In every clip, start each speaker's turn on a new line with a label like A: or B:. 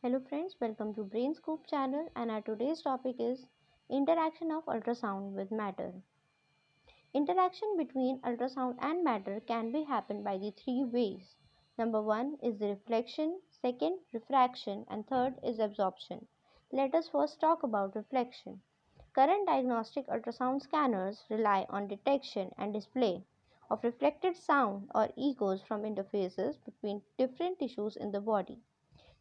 A: Hello friends, welcome to Brain Scoop channel and our today's topic is interaction of ultrasound with matter. Interaction between ultrasound and matter can be happen by the three ways. Number 1 is the reflection, second refraction and third is absorption. Let us first talk about reflection. Current diagnostic ultrasound scanners rely on detection and display of reflected sound or echoes from interfaces between different tissues in the body.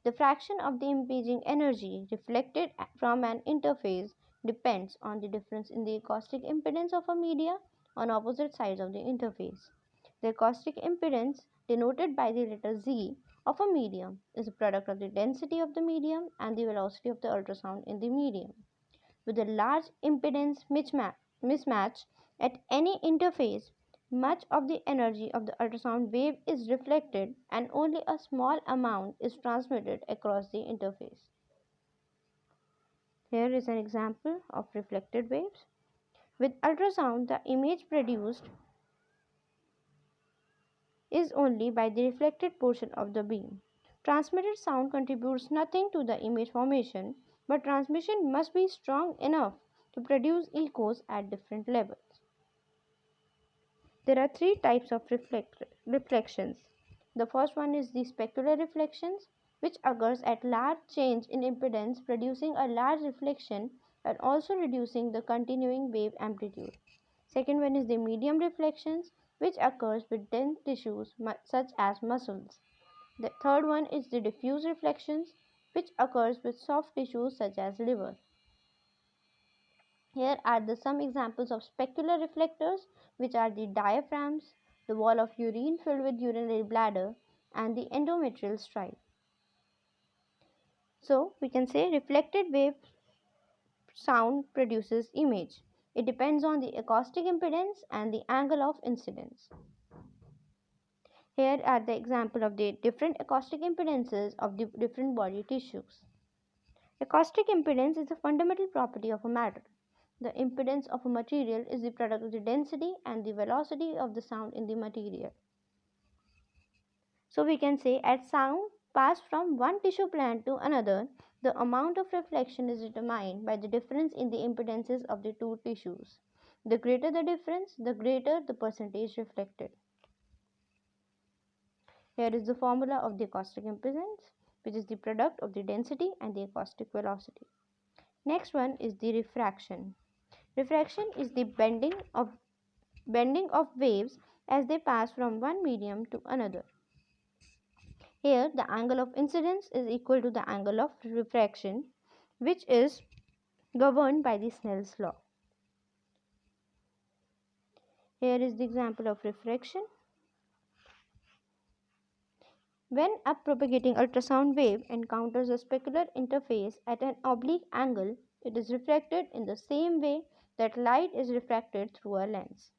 A: The fraction of the imaging energy reflected from an interface depends on the difference in the acoustic impedance of a media on opposite sides of the interface. The acoustic impedance, denoted by the letter Z of a medium, is a product of the density of the medium and the velocity of the ultrasound in the medium. With a large impedance mismatch at any interface, much of the energy of the ultrasound wave is reflected and only a small amount is transmitted across the interface. Here is an example of reflected waves. With ultrasound, the image produced is only by the reflected portion of the beam. Transmitted sound contributes nothing to the image formation, but transmission must be strong enough to produce echoes at different levels. There are three types of reflections. The first one is the specular reflections, which occurs at large change in impedance, producing a large reflection and also reducing the continuing wave amplitude. Second one is the medium reflections, which occurs with dense tissues such as muscles. The third one is the diffuse reflections, which occurs with soft tissues such as liver. Here are some examples of specular reflectors, which are the diaphragms, the wall of urine filled with urinary bladder, and the endometrial stripe. So, we can say reflected wave sound produces image. It depends on the acoustic impedance and the angle of incidence. Here are the example of the different acoustic impedances of the different body tissues. Acoustic impedance is a fundamental property of a matter. The impedance of a material is the product of the density and the velocity of the sound in the material. So we can say as sound passes from one tissue plant to another, the amount of reflection is determined by the difference in the impedances of the two tissues. The greater the difference, the greater the percentage reflected. Here is the formula of the acoustic impedance, which is the product of the density and the acoustic velocity. Next one is the refraction. Refraction is the bending of waves as they pass from one medium to another. Here the angle of incidence is equal to the angle of refraction, which is governed by the Snell's law. Here is the example of refraction. When a propagating ultrasound wave encounters a specular interface at an oblique angle, it is refracted in the same way that light is refracted through a lens.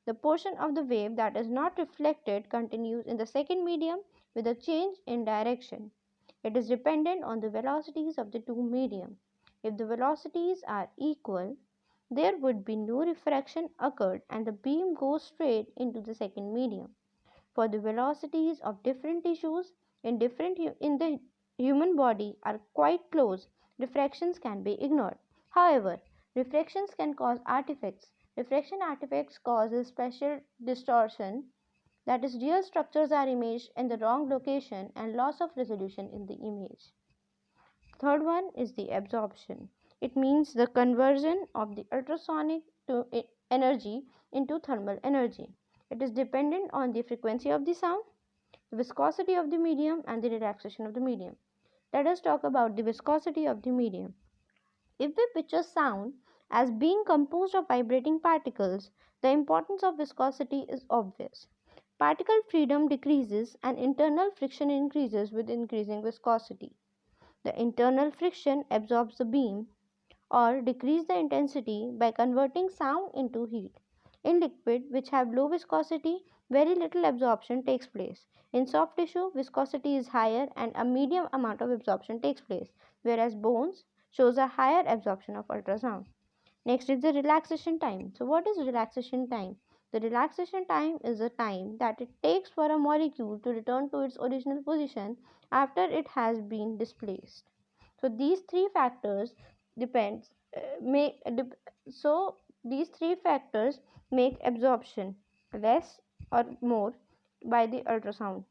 A: The portion of the wave that is not reflected continues in the second medium with a change in direction. It is dependent on the velocities of the two medium. If the velocities are equal, there would be no refraction occurred and the beam goes straight into the second medium. For the velocities of different tissues in the human body are quite close, refractions can be ignored. However, refractions can cause artifacts. Refraction artifacts causes special distortion, that is, real structures are imaged in the wrong location and loss of resolution in the image. Third one is the absorption. It means the conversion of the ultrasonic energy into thermal energy. It is dependent on the frequency of the sound, the viscosity of the medium, and the relaxation of the medium. Let us talk about the viscosity of the medium. If we picture sound as being composed of vibrating particles, the importance of viscosity is obvious. Particle freedom decreases and internal friction increases with increasing viscosity. The internal friction absorbs the beam or decrease the intensity by converting sound into heat. In liquid which have low viscosity, very little absorption takes place. In soft tissue, viscosity is higher and a medium amount of absorption takes place, whereas bones shows a higher absorption of ultrasound. Next is the relaxation time. So what is relaxation time? The relaxation time is the time that it takes for a molecule to return to its original position after it has been displaced. So these three factors depends make dep- so these three factors make absorption less or more by the ultrasound.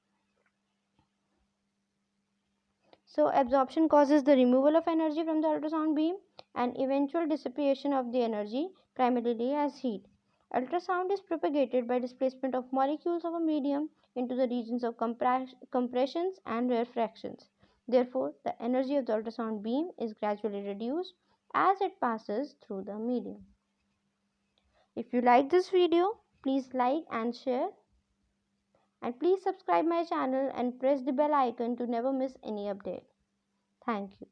A: So absorption causes the removal of energy from the ultrasound beam and eventual dissipation of the energy, primarily as heat. Ultrasound is propagated by displacement of molecules of a medium into the regions of compressions and refractions. Therefore, the energy of the ultrasound beam is gradually reduced as it passes through the medium. If you like this video, please like and share, and please subscribe my channel and press the bell icon to never miss any update. Thank you.